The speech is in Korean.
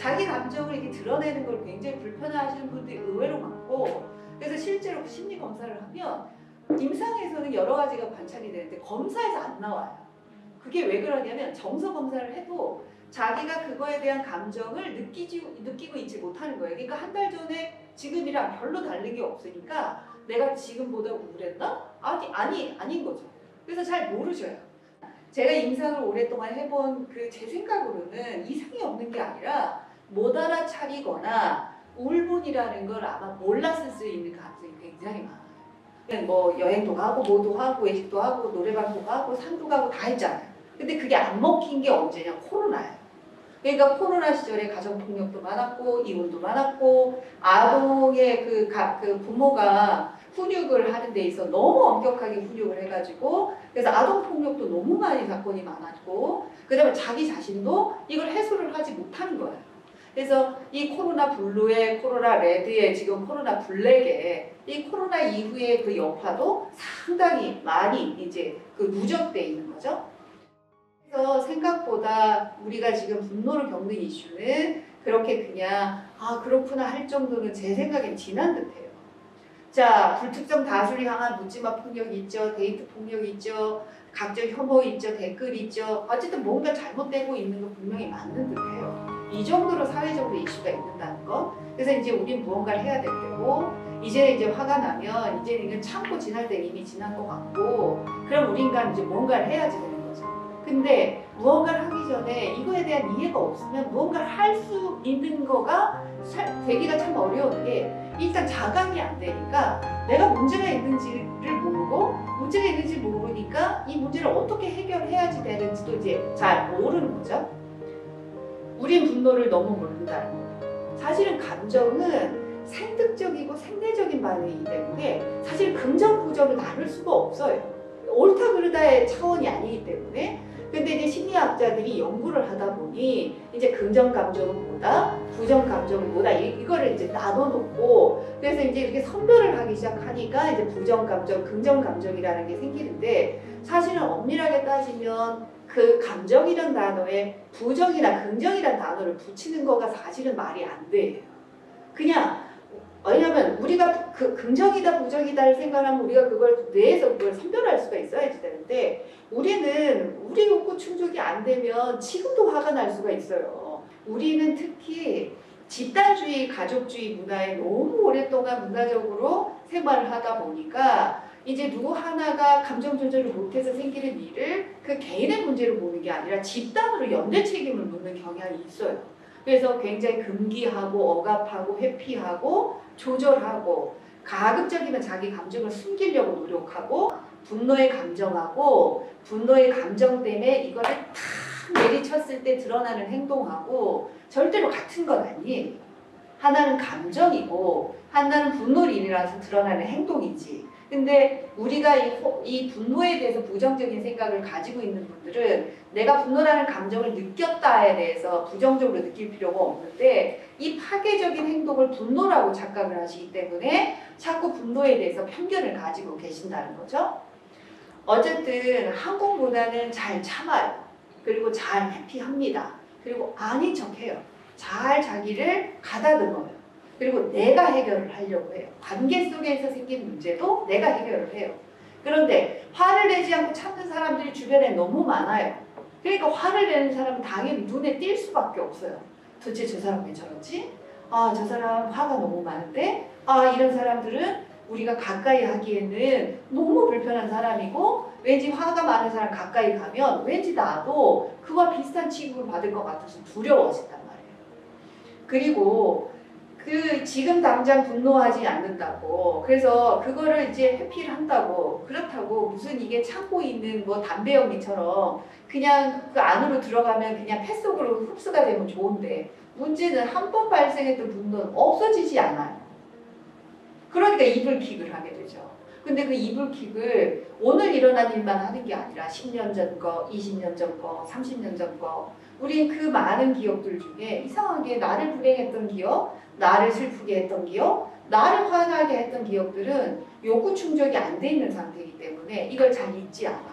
자기 감정을 이렇게 드러내는 걸 굉장히 불편해하시는 분들이 의외로 많고, 그래서 실제로 심리 검사를 하면 임상에서는 여러 가지가 관찰이 되는데 검사에서 안 나와요. 그게 왜 그러냐면 정서 검사를 해도 자기가 그거에 대한 감정을 느끼고 있지 못하는 거예요. 그러니까 한 달 전에 지금이랑 별로 다른 게 없으니까 내가 지금보다 우울했나? 아닌 거죠. 그래서 잘 모르셔요. 제가 임상을 오랫동안 해본 제 생각으로는 이상이 없는 게 아니라 못 알아차리거나 울분이라는 걸 아마 몰랐을 수 있는 가능성이 굉장히 많아요. 뭐 여행도 가고 뭐도 하고 외식도 하고 노래방도 가고 산도 가고 다 했잖아요. 근데 그게 안 먹힌 게 언제냐? 코로나예요. 그러니까 코로나 시절에 가정폭력도 많았고 이혼도 많았고 아동의 그 부모가 훈육을 하는 데 있어 너무 엄격하게 훈육을 해가지고 그래서 아동폭력도 너무 많이 사건이 많았고 그 다음에 자기 자신도 이걸 해소를 하지 못하는 거예요. 그래서 이 코로나 블루에 코로나 레드에 지금 코로나 블랙에 이 코로나 이후의 그 여파도 상당히 많이 이제 누적돼 있는 거죠. 그래서 생각보다 우리가 지금 분노를 겪는 이슈는 그렇게 그냥 그렇구나 할 정도는 제 생각엔 지난 듯해요. 자, 불특정 다수를 향한 묻지마 폭력이 있죠. 데이트 폭력이 있죠. 각종 혐오 있죠. 댓글 있죠. 어쨌든 뭔가 잘못되고 있는 거 분명히 맞는 듯해요. 이 정도로 사회적으로 이슈가 있는다는 거. 그래서 이제 우린 무언가를 해야 될 때고 이제 화가 나면 이제 이건 참고 지날 때 이미 지난 것 같고 그럼 우린가 이제 뭔가를 해야지 되는 거죠. 근데 무언가를 하기 전에 이거에 대한 이해가 없으면 무언가를 할 수 있는 거가 되기가 참 어려운 게 일단 자각이 안 되니까 내가 문제가 있는지를 모르고 문제가 있는지 모르니까 이 문제를 어떻게 해결해야지 되는지도 이제 잘 모르는 거죠. 우린 분노를 너무 모른다는 거예요. 사실은 감정은 생득적이고 생리적인 반응이기 때문에 사실 긍정 부정을 나눌 수가 없어요. 옳다 그르다의 차원이 아니기 때문에. 근데 이제 심리학자들이 연구를 하다 보니 이제 긍정 감정은 뭐다, 부정 감정은 뭐다 이거를 이제 나눠놓고 그래서 이제 이렇게 선별을 하기 시작하니까 이제 부정 감정, 긍정 감정이라는 게 생기는데 사실은 엄밀하게 따지면 그 감정이란 단어에 부정이나 긍정이란 단어를 붙이는 거가 사실은 말이 안 돼요. 그냥 왜냐면 우리가 긍정이다 부정이다를 생각하면 우리가 그걸 뇌에서 그걸 선별할 수가 있어야지 되는데 우리는 우리 욕구 충족이 안 되면 지금도 화가 날 수가 있어요. 우리는 특히 집단주의, 가족주의 문화에 너무 오랫동안 문화적으로 생활을 하다 보니까 이제 누구 하나가 감정 조절을 못해서 생기는 일을 그 개인의 문제로 보는 게 아니라 집단으로 연대 책임을 묻는 경향이 있어요. 그래서 굉장히 금기하고 억압하고 회피하고 조절하고 가급적이면 자기 감정을 숨기려고 노력하고 분노의 감정하고 분노의 감정 때문에 이거를 탁 내리쳤을 때 드러나는 행동하고 절대로 같은 건 아니에요. 하나는 감정이고 하나는 분노를 인해서 드러나는 행동이지. 근데 우리가 이 분노에 대해서 부정적인 생각을 가지고 있는 분들은 내가 분노라는 감정을 느꼈다에 대해서 부정적으로 느낄 필요가 없는데 이 파괴적인 행동을 분노라고 착각을 하시기 때문에 자꾸 분노에 대해서 편견을 가지고 계신다는 거죠. 어쨌든 한국 문화는 잘 참아요. 그리고 잘 회피합니다. 그리고 아닌 척해요. 잘 자기를 가다듬어요. 그리고 내가 해결을 하려고 해요. 관계 속에서 생긴 문제도 내가 해결을 해요. 그런데 화를 내지 않고 참는 사람들이 주변에 너무 많아요. 그러니까 화를 내는 사람은 당연히 눈에 띌 수밖에 없어요. 도대체 저 사람 왜 저러지? 저 사람 화가 너무 많은데? 이런 사람들은 우리가 가까이 하기에는 너무 불편한 사람이고 왠지 화가 많은 사람 가까이 가면 왠지 나도 그와 비슷한 취급을 받을 것 같아서 두려워진단 말이에요. 그리고 지금 당장 분노하지 않는다고 그래서 그거를 이제 회피를 한다고 그렇다고 무슨 이게 참고 있는 뭐 담배 연기처럼 그냥 그 안으로 들어가면 그냥 폐 속으로 흡수가 되면 좋은데 문제는 한 번 발생했던 분노는 없어지지 않아요. 그러니까 이불킥을 하게 되죠. 근데 그 이불킥을 오늘 일어난 일만 하는 게 아니라 10년 전 거, 20년 전 거, 30년 전 거 우린 그 많은 기억들 중에 이상하게 나를 불행했던 기억, 나를 슬프게 했던 기억, 나를 화나게 했던 기억들은 욕구 충족이 안 돼 있는 상태이기 때문에 이걸 잘 잊지 않아요.